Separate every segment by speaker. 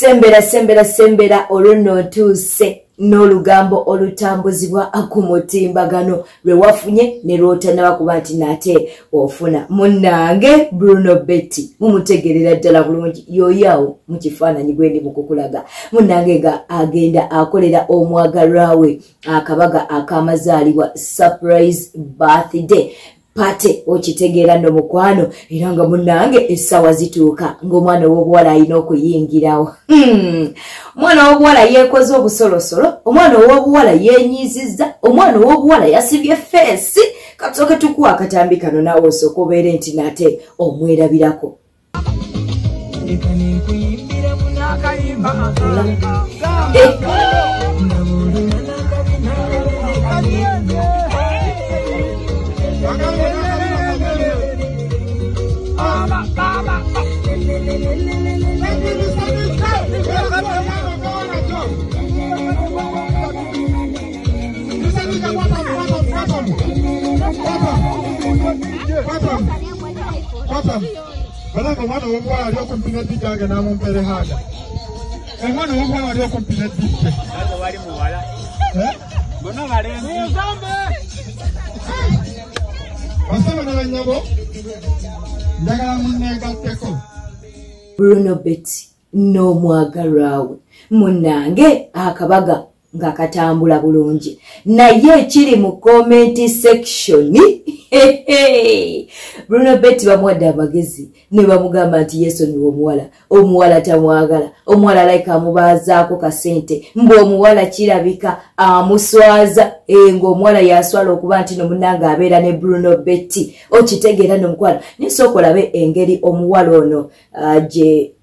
Speaker 1: Sembera oluno tuuse n'olugambo olutambuzibwa ku mutimbagano lwe wafunye ne lwotanaba kuba nti nate ofuna munnange Bruno Betty mumutegerera ddala bulungi yoyawo mu kifaananyi gwendi mu kukulaga munnange nga agenda akolera omwagalwa we akabaga akamazaalibwa surprise birthday pate okitegeera no mukwano era nga munnange essawa zituuka ng'omwana w'obuwala alina okuyingirawo omwana w'obuwala yeekoze obusolosolo omwana w'obuwala yeenyiizizza omwana w'obuwala yasibye feesi katusooke tukuwa akatambi kano naawe osooka obeere nti nate omwerabirako
Speaker 2: Balanga mwana w'obuwala ali okumpina ddi jange n'amumpere haga. Omwana w'obuwala ali okumpina ddi ddi. Nazo wali muwala. Bonna balenzi. Basaba n'abanyabo njagala munneegatteko.
Speaker 1: Bruno Betty n'omwagalwa we munnange akabaga nga katambula bulungi naye ekiri mu comment section Bruno Betty bamuwadde amagezi ne bamugamba nti yeesonyiwa omuwala tamwagala omuwala alayika amubaazaako kasente mbu omuwala kirabika amuswaza ng'omuwala yaswala okuba nti no munnange abeera ne Bruno Betty okitegeera nomukwala nisooka olabe engeri omuwala ono gye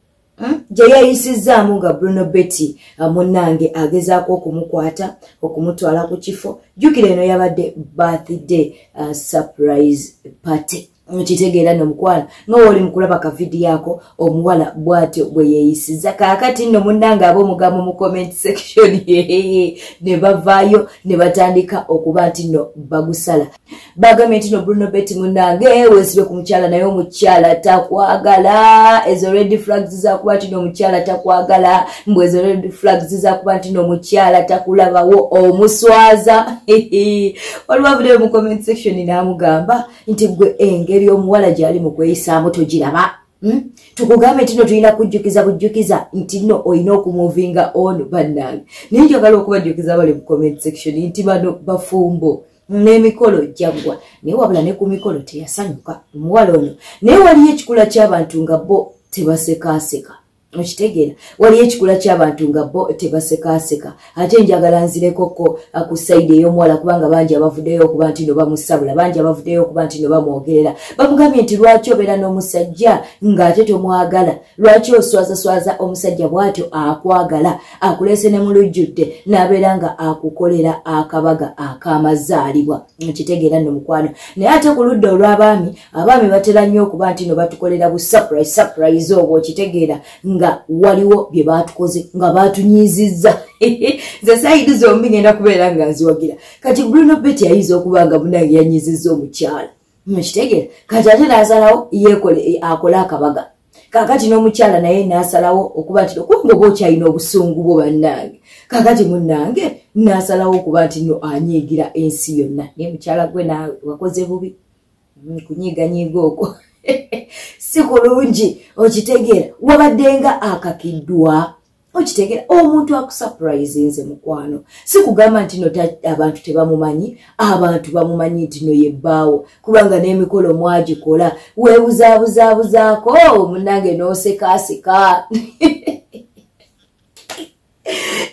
Speaker 1: yayisizaamu nga Bruno Betty munnange agezaako okumukwata okumutwala ku kifo jjukira eno yabadde birthday surprise party okitegeera nomukwala ng'oli mu kulaba kavidiyo ako omuwala bw'atyo bwe yeeyisizza kaakati nno munnange ab'omugambo mu comment section ne bavaayo ne batandika okuba nti nno bagusala bagambye nti no Bruno Betty munnange weesibe ku mukyala naye omukyala takwagala ezo red flags zakuba nti n'omukyala takwagala mbwe ezo red flags zakuba nti n'omukyala takulabawo omuswaza olwavuddeyo mu comment section n'amugamba nti gwe engeri omuwala gyali mu kweyisaamu togiraba tukugambe nti no tulina kujjukiza bujjukiza nti no olina okumuvinga ono bannange naye njagala okubajjukiza abali mu comment section nti bano bafumbo n'emikolo jjaggwa naye wabula ne ku mikolo teyasanyuka omuwala ono naye waliyo ekikula ky'abantu nga bo tebasekaaseka okitegeera waliyo ekikula ky'abantu nga bo tebasekaaseka ate njagala nzirekoko ku sayidi ey'omuwala kubanga bangi abavuddeyo okuba nti no bamusabula bangi abavuddeyo okuba nti no bamwogerera bamugambye nti lwaki obeera n'omusajja ng'ate tomwagala lwaki oswazaswaza omusajja bw'atyo akwagala akuleese ne mu lujjudde n'abeera nga akukolera akabaga akamazaalibwa okitegeera nno mukwano naye ate ku ludda olw'abaami abaami batera nnyo okuba nti no batukolera bu surprise obwo okitegeera nga waliwo bye batukoze nga batunyiizizza nze sayidi zombi ngenda kubeera nga nziwagira kati Bruno Betty ayinza okuba nga munange yanyiizizza omukyala mukitegeera kati ate n'asalawo akole akabaga kakati n'omukyala naye n'asalawo okuba nti okubanga oba okyalina obusungu bwo bannange kakati munnange n'asalawo okuba nti no anyiigira ensi yonna naye mukyala gwe naawe wakoze bubi kunyiiganyiiga okwo si kulungi okitegeera wabadde nga akakiddwa okitegeera omuntu akusurprise nze mukwano si kugamba nti no abantu tebamumanyi abantu bamumanyi nti no yebbaawo kubanga n'emikolo mwagikola weebuzaabuzaako munnange n'osekaaseka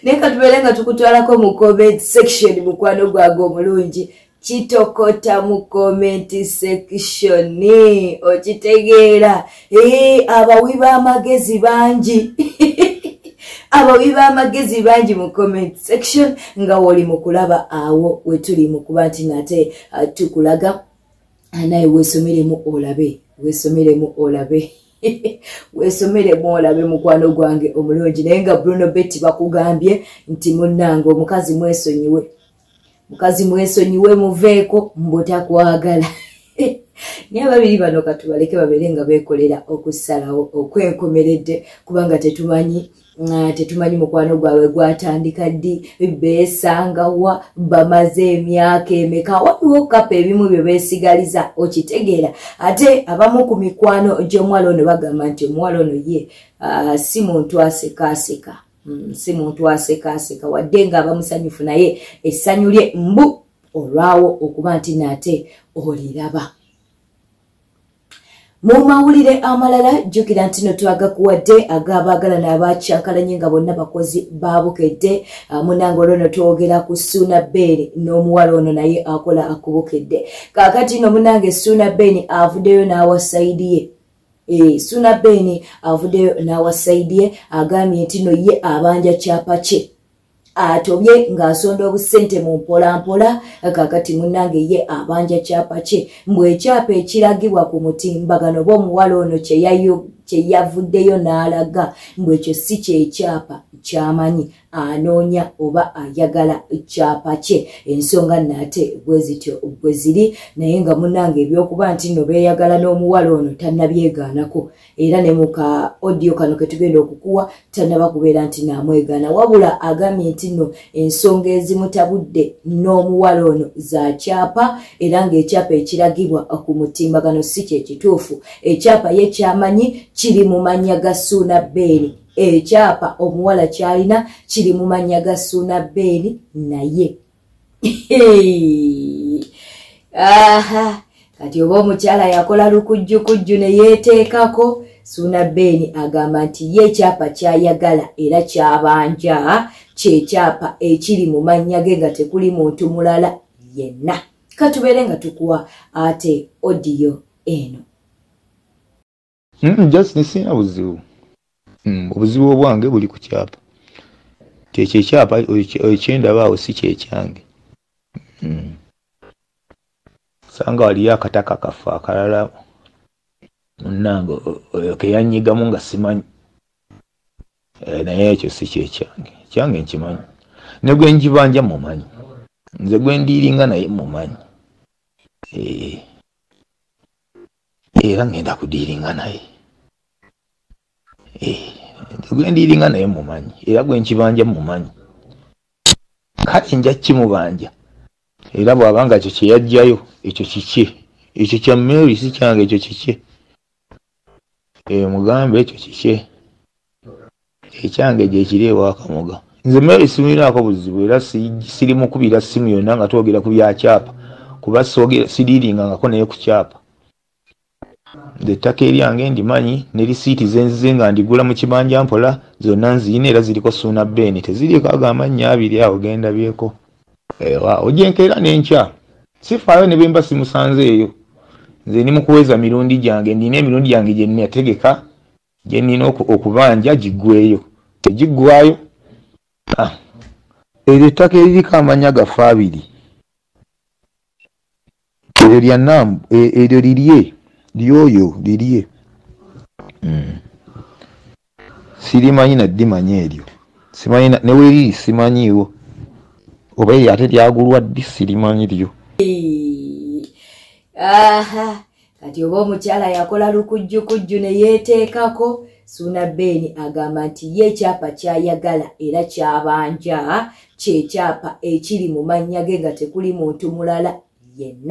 Speaker 1: naye katubeere nga tukutwalako mu comment section mukwano gwange omulungi kitokota mu comment section okitegeera abawi b'amagezi bangi abawi b'amagezi bangi mu comment section nga woli mu kulaba awo we tuli mu kuba nti nate tukulaga naye weesomeremu olabe weesomeremu olabe mukwano gwange omulungi naye nga Bruno Betty bakugambye nti munnange omukazi mwesonyiwe muveeko mbotakwagala Niye babiri bano katubaleke babeere nga bekolera okusalawo okwenkomeredde kubanga tetumanyi tetumanyi mukwano gwawe gwatandika ddi, beesanga wa, bamaze emyaka emeka, waliwo kapa ebimu bye beesigaliza okitegeera. Ate abamu ku mikwano gy'omuwala ono bagamba nti omuwala ono ye si muntu asekaaseka, si muntu asekaaseka wadde nga abamusanyufu naye essanyu lye mbu olwawo okuba nti nate oliraba. Mu mawulire amalala jjukira nti no twagakuwadde ag'abaagalana abakyankalanye nga bonna bakozi baabukedde. Munange olwono twogera ku Suuna Ben n'omuwala ono naye akola akubukedde. Kaakati no munange Suuna Ben avuddeyo n'awa sayidi ye. Suuna Ben avuddeyo n'awa sayidi ye agambye nti no ye abanja kyapa kye. Atobye ng'asonda obusente mu mpolampola. Kakati munange ye abanja kyapa kye mbwe ekyapa ekiragibwa ku mutimbagano b'omuwala ono kye yavuddeyo n'alaga mbwe ekyo si kyekyapa ky'amanyi, anoonya oba ayagala kyapa kye. Ensonga nate bwe zityo bwe ziri, naye nga munange ebyokuba nti no beeyagala n'omuwala ono tannabyegaanako, era ne mu ka audio kano ke tugenda okukuwa tannaba kubeera nti naamwegaana, wabula agambye nti no ensonga ezimutabudde n'omuwala ono za kyapa, era ng'ekyapa ekiragibwa ku mutimbagano si kye kituufu. Ekyapa ye kyamanyi kiri mu mannya ga Suuna Ben. Ekyapa omuwala kyalina kiri mu mannya ga Suuna Ben naye. Aha, kati oba omukyala yakola lukujjukujju ne yeeteekako, Suuna Ben agamba nti ye ekyapa kyayagala era kyabanja kyekyapa ekiri mu mannya ge nga tekuli muntu mulala yenna. Katubeere nga tukuwa ate audio eno.
Speaker 3: Just nisina buzibu. Obuzibu obwange buli ku kyapa. Kyekyo ekyapa ekyendabaawo si kyekyange. Sanga waliyo akataka kafa akalala munnange keyanyigamu nga simanyi. Naye ekyo si kyekyange. Kyange nkimanyi. Ne gwe njibanja mumanyi. Nze gwe ndiiringa naye mumanyi. Era ngenda kudiiringa naye. Gwe ndiiringa naye mumanyi. Era gwe nkibanja mumanyi. Kati nja kimubanja. Era bw'abanga kyo kye yajjayo ekyo kikye. Ekyo kya Mary si kyange, ekyo kikye. Mugambe ekyo kikye. Ekyange gye kiri ewa Kamoga. Nze Mary simulinaako buzibu era siri mukubira simu yonna nga twogera ku bya kyapa. Kuba sidiiringangako naye ku kyapa. Ettaka eryange ndimanyi ne lisiiti zenzize nga ndigula mu kibanja mpola zonna nziyina era ziriko Suuna Ben. Teziriko ago amannya abiri awo genda byeko. Ojenkeera n'enkya. Sifaayo ne bemba simusanze eyo. Nze ni mukuweza mirundi gyange, nina emirundi gyange gye nnategeka gye nina okubanja giggweyo. Tegiggwayo. Eryo ettaka eririko amannya gafe abiri. Eryo lya Nambu, eryo lirye. Lyoyo lirye. Sirimanyi naddimanya eryo. Simanyi ne weeriri simanyiiwo. Oba eryo ate lyagulwa ddi sirimanyi lyo.
Speaker 1: Aha, kati oba omukyala yakola lukujjukujju ne yeeteekako, Suuna Ben agamba nti ye ekyapa kyayagala era kyabanja kyekyapa ekiri mu mannya ge nga tekuli muntu mulala yenna.